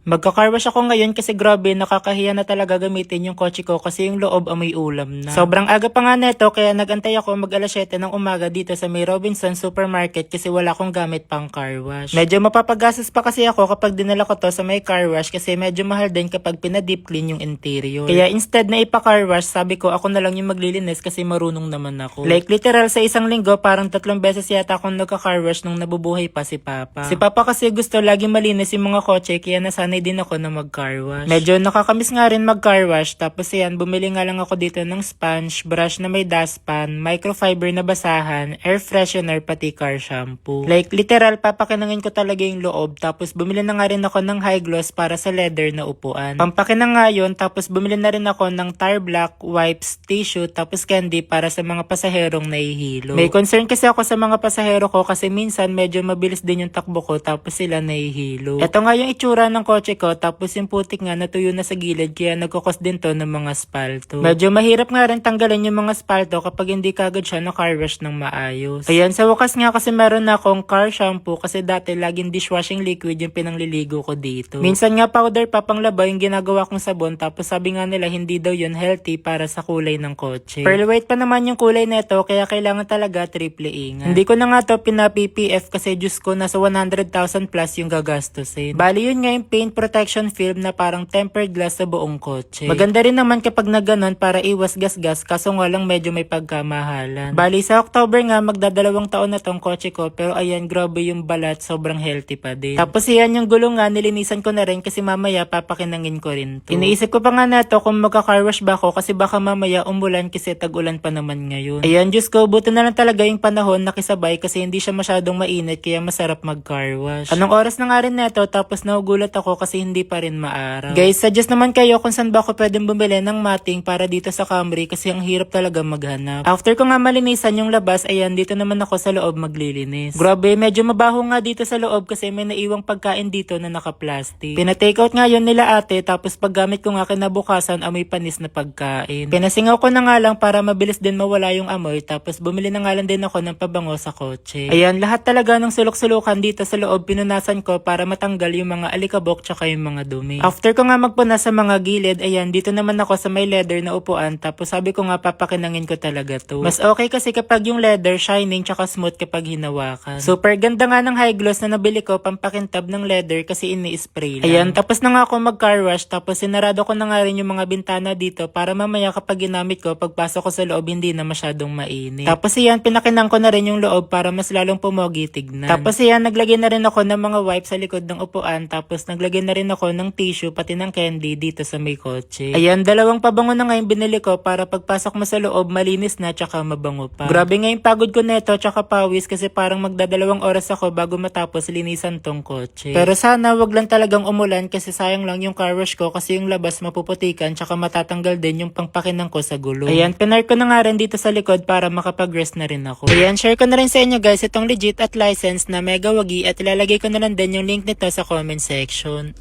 Magka-car wash ako ngayon kasi grabe nakakahiya na talaga gamitin yung kotse ko kasi yung loob amoy ulam na. Sobrang aga pa nga neto kaya nagantay ako mag alas 7 ng umaga dito sa may Robinson Supermarket kasi wala akong gamit pang car wash. Medyo mapapagastos pa kasi ako kapag dinala ko to sa may car wash kasi medyo mahal din kapag pina-deep clean yung interior. Kaya instead na ipa-car wash sabi ko ako na lang yung maglilinis kasi marunong naman ako. Like literal sa isang linggo parang 3 beses yata akong nagka-car wash nung nabubuhay pa si Papa. Si Papa kasi gusto lagi malinis yung mga kotse kaya nasanay din ako na mag-car wash. Medyo nakakamiss nga rin mag-car wash tapos yan, bumili nga lang ako dito ng sponge, brush na may dustpan, microfiber na basahan, air freshener pati car shampoo. Like literal papakinangin ko talaga yung loob tapos bumili na nga rin ako ng high gloss para sa leather na upuan. Pampakinang nga yun tapos bumili na rin ako ng tar black, wipes, tissue tapos candy para sa mga pasaherong nahihilo. May concern kasi ako sa mga pasahero ko kasi minsan medyo mabilis din yung takbo ko tapos sila nahihilo. Ito nga yung itsura ng kotse ko tapos yung putik nga natuyo na sa gilid kaya nagkukos din to ng mga spalto. Medyo mahirap nga rin tanggalin yung mga spalto kapag hindi kagad siya na car wash ng maayos. Ayan, sa wakas nga kasi meron na akong car shampoo kasi dati laging dishwashing liquid yung pinangliligo ko dito. Minsan nga powder pa panglaba yung ginagawa kong sabon tapos sabi nga nila hindi daw yun healthy para sa kulay ng kotse. Pearl white pa naman yung kulay neto kaya kailangan talaga triple ingat. Hindi ko na nga to pina-PPF kasi Diyos ko nasa 100,000 plus yung gagastusin. Bali yun nga yung paint protection film na parang tempered glass sa buong kotse. Maganda rin naman kapag na ganon para iwas gas-gas kaso nga lang medyo may pagkamahalan. Bali sa October nga magdadalawang taon na tong kotse ko pero ayan grabe yung balat sobrang healthy pa din. Tapos yan yung gulong nga nilinisan ko na rin kasi mamaya papakinangin ko rin to. Iniisip ko pa nga nato kung magka-car wash ba ako kasi baka mamaya umulan kasi tag-ulan pa naman ngayon. Ayan Diyos ko buti na lang talaga yung panahon nakisabay kasi hindi siya masyadong mainit kaya masarap mag-car wash. Anong oras na nga rin neto tapos nagugulat ako kasi hindi pa rin maaraw. Guys, suggest naman kayo kung saan ba ako pwedeng bumili ng matting para dito sa Camry kasi ang hirap talaga maghanap. After ko nga malinisan yung labas, ayan dito naman ako sa loob maglilinis. Grabe, medyo mabaho nga dito sa loob kasi may naiwang pagkain dito na naka-plastic. Pina-takeout nga yun nila ate tapos paggamit ko nga kinabukasan amoy panis na pagkain. Pinasingaw ko na nga lang para mabilis din mawala yung amoy tapos bumili na nga lang din ako ng pabango sa kotse. Ayan, lahat talaga ng sulok-sulukan dito sa loob pinunasan ko para matanggal yung mga alikabok tsaka yung mga dumi. After ko nga magpunas sa mga gilid, ayan, dito naman ako sa may leather na upuan tapos sabi ko nga papakinangin ko talaga to. Mas okay kasi kapag yung leather shining tsaka smooth kapag hinawakan. Super ganda nga ng high gloss na nabili ko pampakintab ng leather kasi ini-spray lang. Ayan, tapos na nga ako mag-car wash tapos sinarado ko na nga rin yung mga bintana dito para mamaya kapag ginamit ko pagpasok ko sa loob hindi na masyadong mainit. Tapos ayan, pinakinang ko na rin yung loob para mas lalong pumogi tignan. Tapos ayan, naglagay na rin ako ng mga wipes sa likod ng upuan tapos naglagay na rin ako ng tissue pati ng candy dito sa may kotse. Ayan, dalawang pabango na nga yung binili ko para pagpasok mo sa loob malinis na tsaka mabango pa. Grabe nga yung pagod ko neto tsaka pawis kasi parang magdadalawang oras ako bago matapos linisan tong kotse. Pero sana wag lang talagang umulan kasi sayang lang yung car wash ko kasi yung labas mapuputikan tsaka matatanggal din yung pangpakinang ko sa gulong. Ayan, pinark ko na nga rin dito sa likod para makapag-rest na rin ako. Ayan, share ko na rin sa inyo guys itong legit at license na Mega Wagi at ilalagay ko na lang din yung link nito sa comment section.